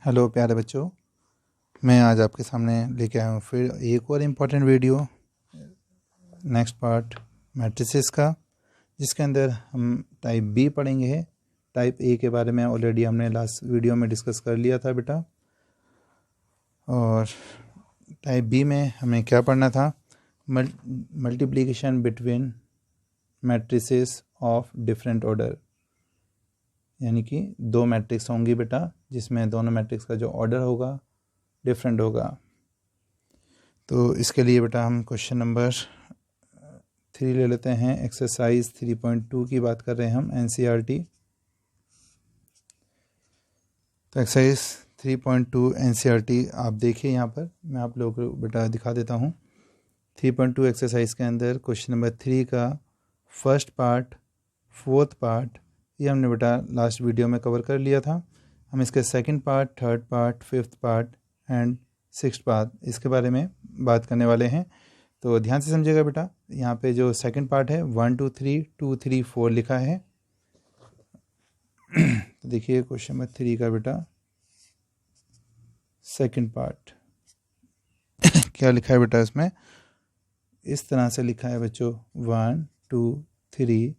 Hello प्यारे बच्चों, मैं आज आपके सामने लेके आया हूँ फिर एक और important video, next part matrices का, जिसके अंदर हम टाइप बी पढ़ेंगे। टाइप ए के बारे में ऑलरेडी हमने लास्ट वीडियो में डिस्कस कर लिया था बेटा। और टाइप बी में हमें क्या पढ़ना था? Multiplication between matrices of different order, यानी कि दो मैट्रिक्स होंगी बेटा, जिसमें दोनों मैट्रिक्स का जो ऑर्डर होगा डिफरेंट होगा। तो इसके लिए बेटा हम क्वेश्चन नंबर 3 ले लेते हैं। एक्सरसाइज 3.2 की बात कर रहे हैं हम, एनसीईआरटी। तो एक्सरसाइज 3.2 एनसीईआरटी आप देखिए, यहाँ पर मैं आप लोगों को बेटा दिखा देता हूँ। 3.2 एक्सरसाइज के अंदर क्वेश्चन नंबर 3 का फर्स्ट पार्ट, फोर्थ पार्ट, ये हमने बेटा लास्ट वीडियो में कवर कर लिया था। हम इसके second part, third part, fifth part and sixth part, इसके बारे में बात करने वाले हैं। तो ध्यान से समझिएगा बेटा। यहाँ पे जो सेकंड पार्ट है 1 2 3 2 3 4 लिखा है। तो देखिए क्वेश्चन नंबर 3 का बेटा सेकंड पार्ट क्या लिखा है बेटा इसमें? इस तरह से लिखा है बच्चों, 1 2 3,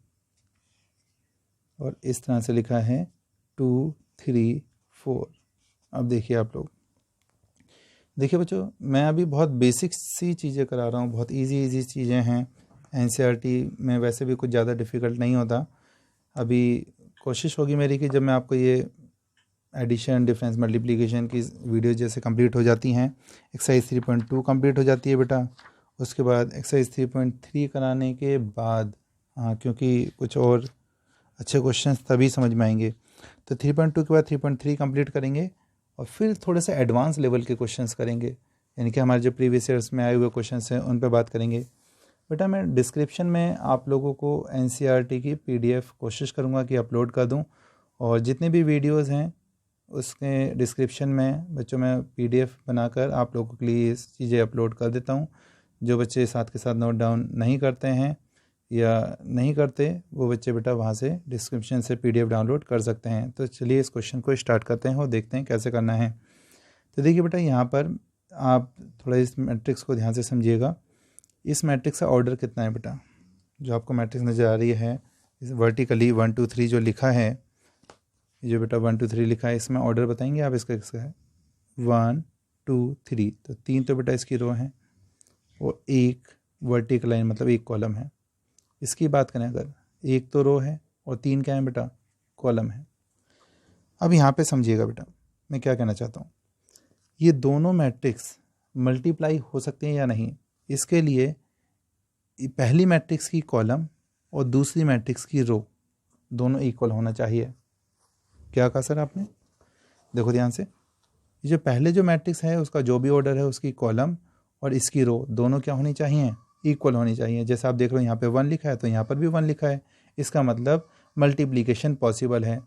और इस तरह से लिखा है 2 3 4। अब देखिए आप लोग, देखिए बच्चों, मैं अभी बहुत बेसिक सी चीज़ें करा रहा हूँ, बहुत इजी चीज़ें हैं। एनसीईआरटी में वैसे भी कुछ ज़्यादा डिफ़िकल्ट नहीं होता। अभी कोशिश होगी मेरी कि जब मैं आपको ये एडिशन, डिफरेंस, मल्टीप्लिकेशन की वीडियो जैसे कंप्लीट हो जाती हैं, एक्सरसाइज 3.2 कंप्लीट हो जाती है बेटा, उसके बाद एक्सरसाइज 3.3 कराने के बाद, क्योंकि कुछ और अच्छे क्वेश्चंस तभी समझ में आएंगे। तो 3.2 के बाद 3.3 कंप्लीट करेंगे और फिर थोड़े से एडवांस लेवल के क्वेश्चंस करेंगे, यानी कि हमारे जो प्रीवियस ईयर्स में आए हुए क्वेश्चंस हैं उन पर बात करेंगे। बेटा मैं डिस्क्रिप्शन में आप लोगों को एनसीईआरटी की पीडीएफ कोशिश करूँगा कि अपलोड कर दूँ, और जितने भी वीडियोज़ हैं उसके डिस्क्रिप्शन में बच्चों मैं पीडीएफ बनाकर आप लोगों के लिए इस चीज़ें अपलोड कर देता हूँ। जो बच्चे साथ के साथ नोट डाउन नहीं करते हैं या नहीं करते, वो बच्चे बेटा वहाँ से डिस्क्रिप्शन से पीडीएफ डाउनलोड कर सकते हैं। तो चलिए इस क्वेश्चन को स्टार्ट करते हैं और देखते हैं कैसे करना है। तो देखिए बेटा, यहाँ पर आप थोड़ा इस मैट्रिक्स को ध्यान से समझिएगा। इस मैट्रिक्स का ऑर्डर कितना है बेटा? जो आपको मैट्रिक्स नज़र आ रही है इस वर्टिकली 1 2 3 जो लिखा है, जो बेटा 1 2 3 लिखा है, इसमें ऑर्डर बताएंगे आप इसका किसका है? 1 2 3। तो 3 तो बेटा इसकी रो है और एक वर्टिकल लाइन मतलब एक कॉलम है। इसकी बात करें अगर, एक तो रो है और 3 क्या है बेटा? कॉलम है। अब यहाँ पे समझिएगा बेटा मैं क्या कहना चाहता हूँ। ये दोनों मैट्रिक्स मल्टीप्लाई हो सकते हैं या नहीं, इसके लिए पहली मैट्रिक्स की कॉलम और दूसरी मैट्रिक्स की रो दोनों इक्वल होना चाहिए। क्या कहा सर आपने? देखो ध्यान से, ये जो पहले जो मैट्रिक्स है उसका जो भी ऑर्डर है उसकी कॉलम और इसकी रो दोनों क्या होनी चाहिए? इक्वल होनी चाहिए। जैसे आप देख रहे हो यहाँ पे 1 लिखा है तो यहाँ पर भी 1 लिखा है, इसका मतलब मल्टीप्लिकेशन पॉसिबल है।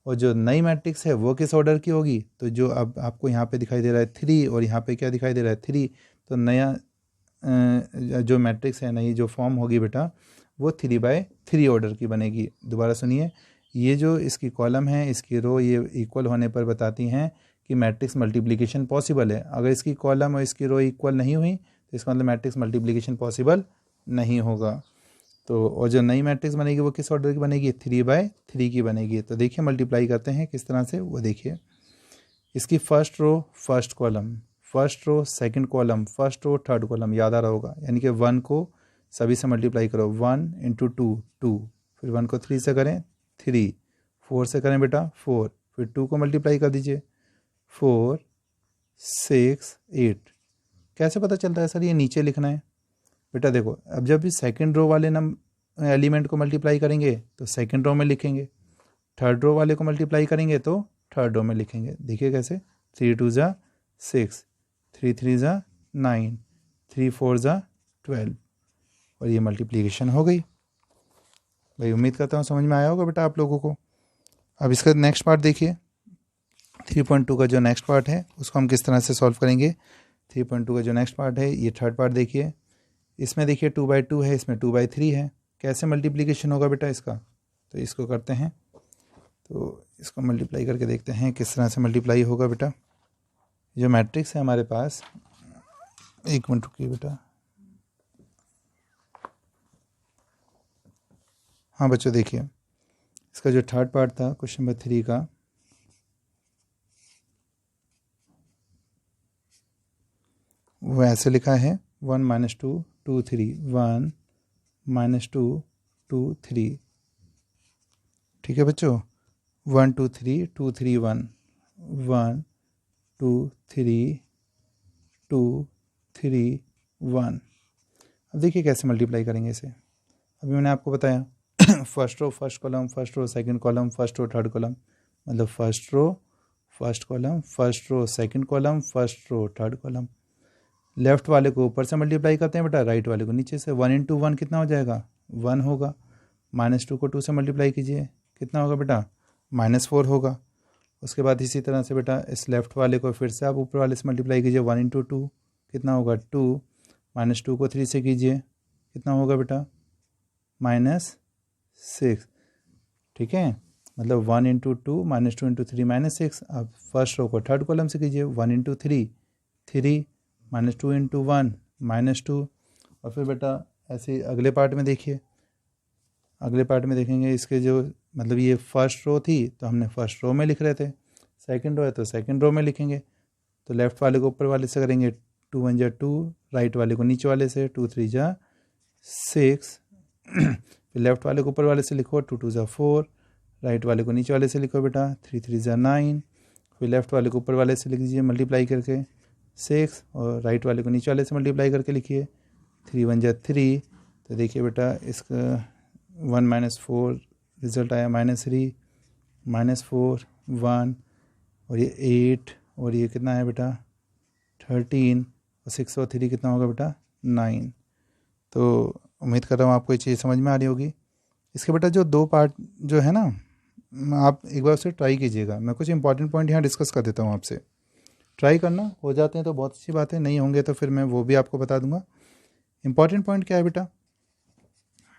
और जो नई मैट्रिक्स है वो किस ऑर्डर की होगी? तो जो अब आपको यहाँ पे दिखाई दे रहा है 3 और यहाँ पे क्या दिखाई दे रहा है 3, तो नया जो मैट्रिक्स है, नई जो फॉर्म होगी बेटा, वो 3/3 ऑर्डर की बनेगी। दोबारा सुनिए, ये जो इसकी कॉलम है, इसकी रो, ये इक्वल होने पर बताती हैं कि मैट्रिक्स मल्टीप्लिकेशन पॉसिबल है। अगर इसकी कॉलम और इसकी रो इक्वल नहीं हुई तो इसका मतलब मैट्रिक्स मल्टीप्लिकेशन पॉसिबल नहीं होगा। तो और जो नई मैट्रिक्स बनेगी वो किस ऑर्डर की बनेगी? 3/3 की बनेगी। तो देखिए मल्टीप्लाई करते हैं किस तरह से, वो देखिए। इसकी first row first column, first row second column, first row third column, याद आ रहा होगा। यानी कि 1 को सभी से मल्टीप्लाई करो, 1 × 2 2, फिर 1 को 3 से करें 3, 4 से करें बेटा 4, फिर 2 को मल्टीप्लाई कर दीजिए 4 6 8। कैसे पता चलता है सर ये नीचे लिखना है? बेटा देखो, अब जब भी सेकंड रो वाले एलिमेंट को मल्टीप्लाई करेंगे तो सेकंड रो में लिखेंगे, थर्ड रो वाले को मल्टीप्लाई करेंगे तो थर्ड रो में लिखेंगे। देखिए कैसे, 3 2 = 6, 3 3 = 9, 3 4 = 12, और ये मल्टीप्लिकेशन हो गई। भाई उम्मीद करता हूँ समझ में आया होगा बेटा आप लोगों को। अब इसका नेक्स्ट पार्ट देखिए, 3.2 का जो नेक्स्ट पार्ट है उसको हम किस तरह से सॉल्व करेंगे। 3.2 का जो नेक्स्ट पार्ट है, ये थर्ड पार्ट देखिए। इसमें देखिए 2/2 है, इसमें 2/3 है। कैसे मल्टीप्लिकेशन होगा बेटा इसका? तो इसको करते हैं, तो इसको मल्टीप्लाई करके देखते हैं किस तरह से मल्टीप्लाई होगा बेटा। जो मैट्रिक्स है हमारे पास, एक मिनट रुकिए बेटा। हाँ बच्चों देखिए, इसका जो थर्ड पार्ट था क्वेश्चन नंबर 3 का, वो ऐसे लिखा है 1 - 2 2 3 1 - 2 2 3। ठीक है बच्चों, 1 2 3 2 3 1 1 2 3 2 3 1। अब देखिए कैसे मल्टीप्लाई करेंगे इसे। अभी मैंने आपको बताया first row first column, first row second column, first row third column, मतलब first row first column, first row second column, first row third column. Left वाले को ऊपर से मल्टीप्लाई करते हैं बेटा, राइट वाले को नीचे से। 1 × 1 कितना हो जाएगा? 1 होगा। -2 को 2 से मल्टीप्लाई कीजिए, कितना होगा बेटा? -4 होगा। उसके बाद इसी तरह से बेटा इस लेफ्ट वाले को फिर से आप ऊपर वाले से मल्टीप्लाई कीजिए, 1 × 2 कितना होगा? 2। -2 को 3 से कीजिए, कितना होगा बेटा? -6। ठीक है, मतलब 1 × 2 -2 × 3 -6। अब फर्स्ट रो को थर्ड कॉलम से कीजिए, 1 × 3 3 -2 × 1 -2। और फिर बेटा ऐसे अगले पार्ट में देखिए, अगले पार्ट में देखेंगे इसके जो मतलब ये फर्स्ट रो थी तो हमने फर्स्ट रो में लिख रहे थे, सेकंड रो है तो सेकंड रो में लिखेंगे। तो लेफ्ट वाले को ऊपर वाले से करेंगे, 2 × 1 = 2, राइट वाले को नीचे वाले से, 2 × 3 = 6। फिर लेफ्ट वाले को ऊपर वाले से लिखो, 2 × 2 = 4, राइट वाले को नीचे वाले से लिखो बेटा, 3 × 3 = 9। फिर लेफ्ट वाले को ऊपर वाले से लिख दीजिए मल्टीप्लाई करके 6, और राइट वाले को नीचे वाले से मल्टीप्लाई करके लिखिए 3 × 1 = 3। तो देखिए बेटा इसका 1 - 4 रिज़ल्ट आया -3, -4 1, और ये 8, और ये कितना है बेटा 13, और 6 और 3 कितना होगा बेटा 9। तो उम्मीद कर रहा हूँ आपको ये चीज़ समझ में आ रही होगी। इसके बेटा जो दो पार्ट जो है ना, आप एक बार उसे ट्राई कीजिएगा। मैं कुछ इंपॉर्टेंट पॉइंट यहाँ डिस्कस कर देता हूँ आपसे, ट्राई करना। हो जाते हैं तो बहुत अच्छी बात है, नहीं होंगे तो फिर मैं वो भी आपको बता दूंगा। इंपॉर्टेंट पॉइंट क्या है बेटा?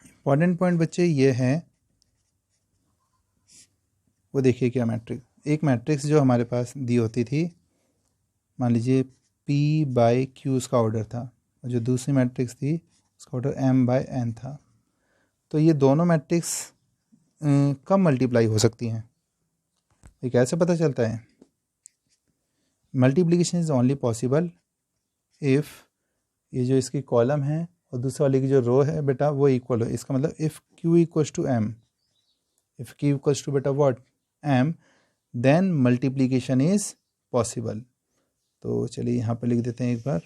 इंपॉर्टेंट पॉइंट बच्चे ये है, वो देखिए क्या मैट्रिक्स, एक मैट्रिक्स जो हमारे पास दी होती थी, मान लीजिए P/Q उसका ऑर्डर था, और जो दूसरी मैट्रिक्स थी उसका ऑर्डर M/N था। तो ये दोनों मैट्रिक्स कब मल्टीप्लाई हो सकती हैं, ये कैसे पता चलता है? Multiplication is only possible if ये जो इसकी कॉलम है और दूसरे वाले की जो रो है बेटा वो इक्वल हो। इसका मतलब if Q = M, if Q = बेटा what M, then multiplication is possible. तो चलिए यहाँ पर लिख देते हैं एक बार,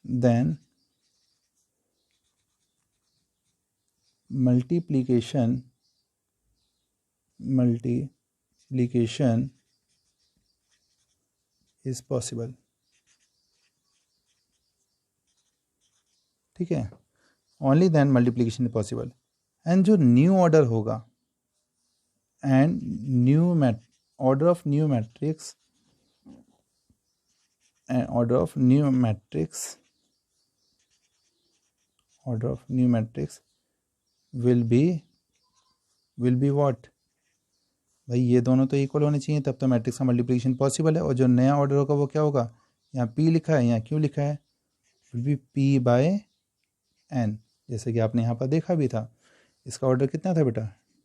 देन मल्टीप्लिकेशन इज पॉसिबल। ठीक है, only then multiplication is possible. And जो न्यू ऑर्डर होगा, and order of new matrix, order of new matrix will be what? भाई ये दोनों तो इक्वल होने चाहिए, तब तो मैट्रिक्स का मल्टीप्लिकेशन पॉसिबल है। और जो नया ऑर्डर होगा वो क्या होगा? यहाँ P लिखा है, यहाँ Q लिखा है, विल बी P/N, जैसे कि आपने यहाँ पर देखा भी था। इसका ऑर्डर कितना था बेटा?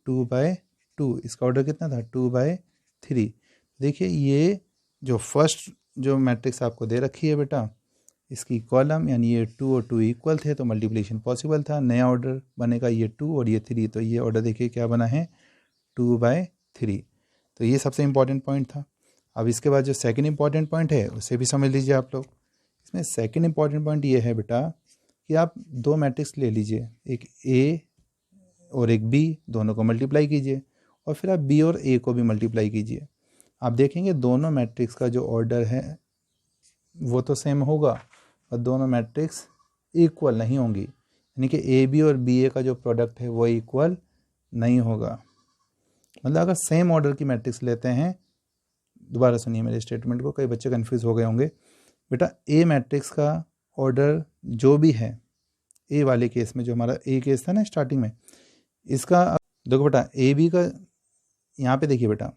2/2। इसका ऑर्डर कितना था? 2/3। देखिए ये जो फर्स्ट जो मैट्रिक्स आपको दे रखी है बेटा, इसकी कॉलम यानी ये 2 और 2 इक्वल थे तो मल्टीप्लिकेशन पॉसिबल था। नया ऑर्डर बनेगा ये 2 और ये 3, तो ये ऑर्डर देखिए क्या बना है 2/3। तो ये सबसे इम्पॉर्टेंट पॉइंट था। अब इसके बाद जो सेकंड इम्पॉर्टेंट पॉइंट है उसे भी समझ लीजिए आप लोग। इसमें सेकंड इम्पॉर्टेंट पॉइंट ये है बेटा कि आप दो मैट्रिक्स ले लीजिए, एक A और एक B, दोनों को मल्टीप्लाई कीजिए, और फिर आप B और A को भी मल्टीप्लाई कीजिए। आप देखेंगे दोनों मैट्रिक्स का जो ऑर्डर है वो तो सेम होगा, और दोनों मैट्रिक्स इक्वल नहीं होंगी, यानी कि AB और BA का जो प्रोडक्ट है वो इक्वल नहीं होगा। मतलब अगर सेम ऑर्डर की मैट्रिक्स लेते हैं, दोबारा सुनिए मेरे स्टेटमेंट को, कई बच्चे कंफ्यूज हो गए होंगे। बेटा A मैट्रिक्स का ऑर्डर जो भी है, A वाले केस में जो हमारा A केस था ना स्टार्टिंग में, इसका देखो बेटा AB का यहाँ पे देखिए बेटा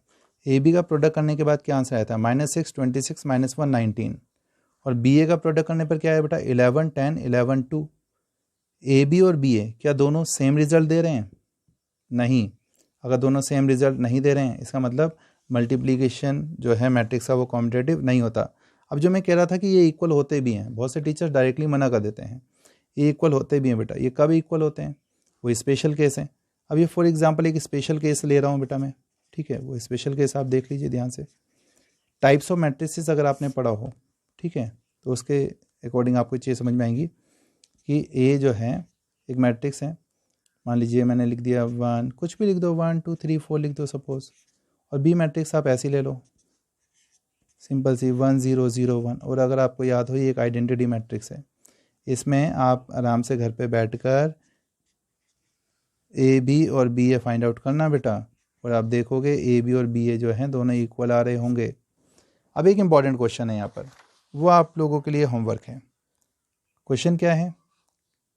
ए बी का प्रोडक्ट करने के बाद क्या आंसर आया था, -6, 26, -1, 19। और बी ए का प्रोडक्ट करने पर क्या है बेटा, 11, 10, 11, 2। ए बी और बी ए क्या दोनों सेम रिजल्ट दे रहे हैं? नहीं। अगर दोनों सेम रिजल्ट नहीं दे रहे हैं इसका मतलब मल्टीप्लिकेशन जो है मैट्रिक्स का वो कॉम्पिटेटिव नहीं होता। अब जो मैं कह रहा था कि ये इक्वल होते भी हैं, बहुत से टीचर्स डायरेक्टली मना कर देते हैं, ये इक्वल होते भी हैं बेटा। ये कब इक्वल होते हैं? वो स्पेशल केस हैं। अब ये फॉर एग्जांपल एक स्पेशल केस ले रहा हूँ बेटा मैं, ठीक है, वो स्पेशल केस आप देख लीजिए ध्यान से। टाइप्स ऑफ मैट्रिसेस अगर आपने पढ़ा हो, ठीक है, तो उसके अकॉर्डिंग आपको चीज़ समझ में आएंगी कि ए जो है एक मैट्रिक्स है, मान लीजिए मैंने लिख दिया 1, कुछ भी लिख दो, 1 2 3 4 लिख दो सपोज। और बी मैट्रिक्स आप ऐसी ले लो, सिंपल सी 1 0 0 1। और अगर आपको याद हो ये एक आइडेंटिटी मैट्रिक्स है, इसमें आप आराम से घर पे बैठकर ए बी और बी ए फाइंड आउट करना बेटा, और आप देखोगे ए बी और बी ए जो हैं दोनों इक्वल आ रहे होंगे। अब एक इम्पॉर्टेंट क्वेश्चन है यहाँ पर, वो आप लोगों के लिए होमवर्क है। क्वेश्चन क्या है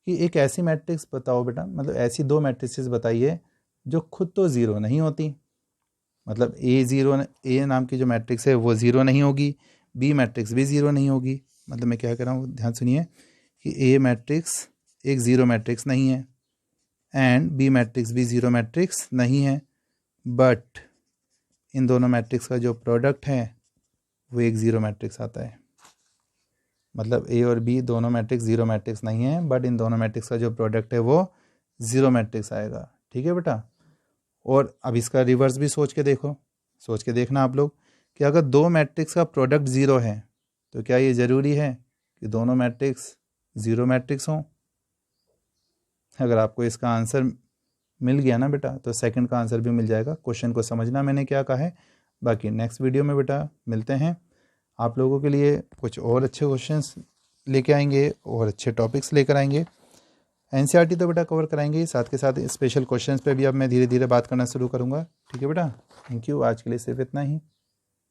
कि एक ऐसी मैट्रिक्स बताओ बेटा, मतलब ऐसी दो मैट्रिसेस बताइए जो खुद तो ज़ीरो नहीं होती, मतलब ए नाम की जो मैट्रिक्स है वो ज़ीरो नहीं होगी, बी मैट्रिक्स भी ज़ीरो नहीं होगी। मतलब मैं क्या कर रहा हूँ, ध्यान सुनिए कि ए मैट्रिक्स एक ज़ीरो मैट्रिक्स नहीं है एंड बी मैट्रिक्स भी ज़ीरो मैट्रिक्स नहीं है, बट इन दोनों मैट्रिक्स का जो प्रोडक्ट है वो एक ज़ीरो मैट्रिक्स आता है। मतलब ए और बी दोनों मैट्रिक्स ज़ीरो मैट्रिक्स नहीं है, बट इन दोनों मैट्रिक्स का जो प्रोडक्ट है वो ज़ीरो मैट्रिक्स आएगा। ठीक है बेटा। और अब इसका रिवर्स भी सोच के देखो, सोच के देखना आप लोग कि अगर दो मैट्रिक्स का प्रोडक्ट ज़ीरो है तो क्या ये ज़रूरी है कि दोनों मैट्रिक्स ज़ीरो मैट्रिक्स हों? अगर आपको इसका आंसर मिल गया ना बेटा तो सेकंड का आंसर भी मिल जाएगा। क्वेश्चन को समझना मैंने क्या कहा है। बाकी नेक्स्ट वीडियो में बेटा मिलते हैं, आप लोगों के लिए कुछ और अच्छे क्वेश्चंस लेके आएंगे और अच्छे टॉपिक्स लेकर आएंगे। एनसीईआरटी तो बेटा कवर कराएंगे, साथ के साथ स्पेशल क्वेश्चंस पे भी अब मैं धीरे धीरे बात करना शुरू करूँगा। ठीक है बेटा, थैंक यू। आज के लिए सिर्फ इतना ही।